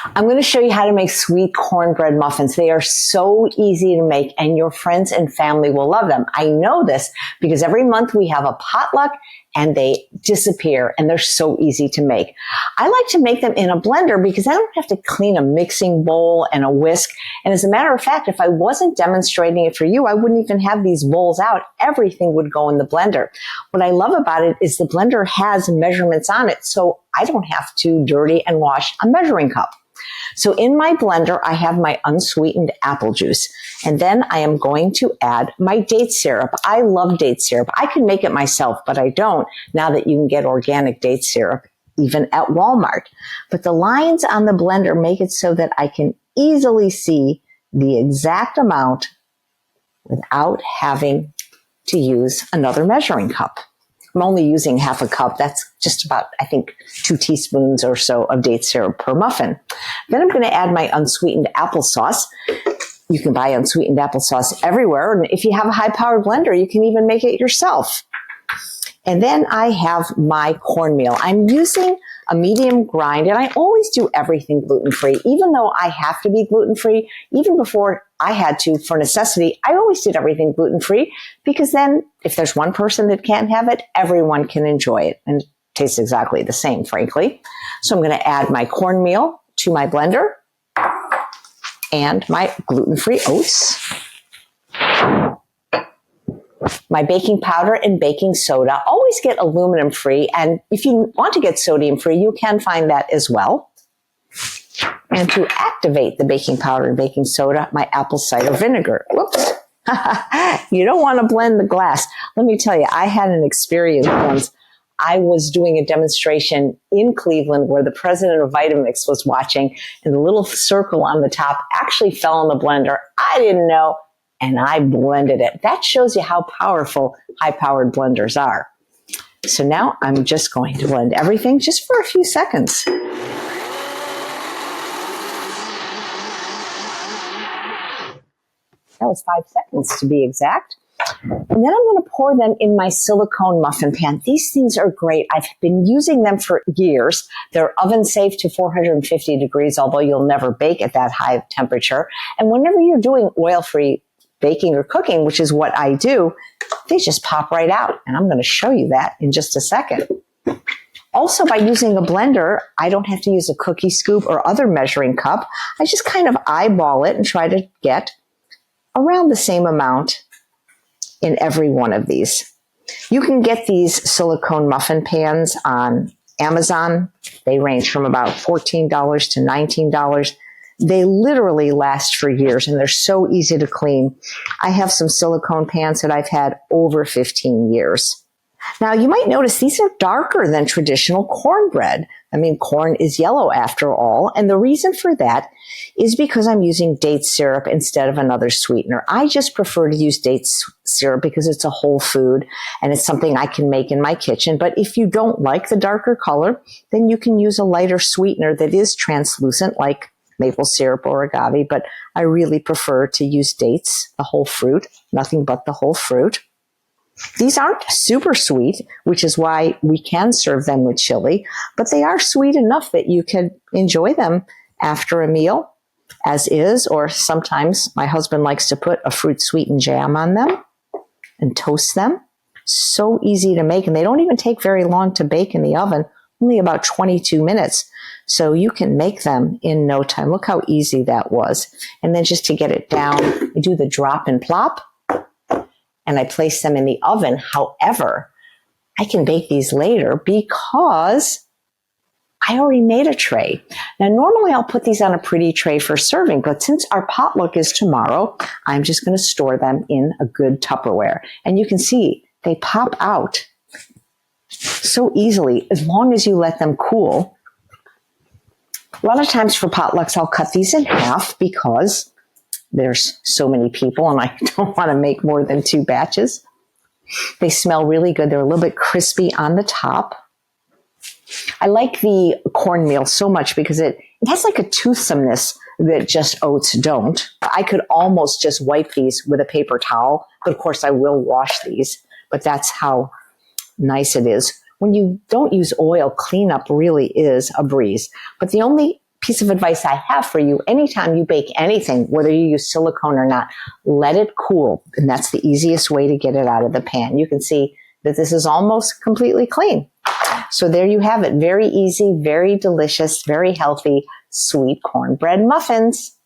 I'm going to show you how to make sweet cornbread muffins. They are so easy to make and your friends and family will love them. I know this because every month we have a potluck and they disappear and they're so easy to make. I like to make them in a blender because I don't have to clean a mixing bowl and a whisk. And as a matter of fact, if I wasn't demonstrating it for you, I wouldn't even have these bowls out. Everything would go in the blender. What I love about it is the blender has measurements on it, so I don't have to dirty and wash a measuring cup. So in my blender, I have my unsweetened apple juice. And then I am going to add my date syrup. I love date syrup. I can make it myself, but I don't now that you can get organic date syrup even at Walmart. But the lines on the blender make it so that I can easily see the exact amount without having to use another measuring cup. I'm only using half a cup. That's just about, I think, 2 teaspoons or so of date syrup per muffin. Then I'm going to add my unsweetened applesauce. You can buy unsweetened applesauce everywhere. And if you have a high-powered blender, you can even make it yourself. And then I have my cornmeal. I'm using a medium grind, and I always do everything gluten-free, even though I have to be gluten-free. Even before I had to, for necessity, I always did everything gluten-free because then if there's one person that can't have it, everyone can enjoy it. And it tastes exactly the same, frankly. So I'm going to add my cornmeal to my blender and my gluten-free oats, my baking powder and baking soda. Always get aluminum free. And if you want to get sodium free, you can find that as well. And to activate the baking powder and baking soda, my apple cider vinegar. Whoops. You don't want to blend the glass. Let me tell you, I had an experience once. I was doing a demonstration in Cleveland where the president of Vitamix was watching, and the little circle on the top actually fell in the blender. I didn't know, and I blended it. That shows you how powerful high-powered blenders are. So now I'm just going to blend everything just for a few seconds. That was 5 seconds to be exact. And then I'm going to pour them in my silicone muffin pan. These things are great. I've been using them for years. They're oven safe to 450 degrees, although you'll never bake at that high temperature. And whenever you're doing oil-free baking or cooking, which is what I do, they just pop right out. And I'm going to show you that in just a second. Also, by using a blender, I don't have to use a cookie scoop or other measuring cup. I just kind of eyeball it and try to get around the same amount in every one of these. You can get these silicone muffin pans on Amazon. They range from about $14 to $19. They literally last for years and they're so easy to clean. I have some silicone pans that I've had over 15 years. Now, you might notice these are darker than traditional cornbread. I mean, corn is yellow after all, and the reason for that is because I'm using date syrup instead of another sweetener. I just prefer to use date syrup because it's a whole food and it's something I can make in my kitchen. But if you don't like the darker color, then you can use a lighter sweetener that is translucent like maple syrup or agave, but I really prefer to use dates, the whole fruit, nothing but the whole fruit. These aren't super sweet, which is why we can serve them with chili, but they are sweet enough that you can enjoy them after a meal as is, or sometimes my husband likes to put a fruit-sweetened jam on them and toast them. So easy to make, and they don't even take very long to bake in the oven, only about 22 minutes. So you can make them in no time. Look how easy that was. And then just to get it down, I do the drop and plop, and I place them in the oven. However, I can bake these later because I already made a tray. Now, normally I'll put these on a pretty tray for serving, but since our potluck is tomorrow, I'm just going to store them in a good Tupperware. And you can see they pop out so easily as long as you let them cool. A lot of times for potlucks, I'll cut these in half because there's so many people and I don't want to make more than 2 batches. They smell really good. They're a little bit crispy on the top. I like the cornmeal so much because it has like a toothsomeness that just oats don't. I could almost just wipe these with a paper towel, but of course I will wash these, but that's how nice it is. When you don't use oil, cleanup really is a breeze. But the only piece of advice I have for you, anytime you bake anything, whether you use silicone or not, let it cool. And that's the easiest way to get it out of the pan. You can see that this is almost completely clean. So there you have it. Very easy, very delicious, very healthy sweet cornbread muffins.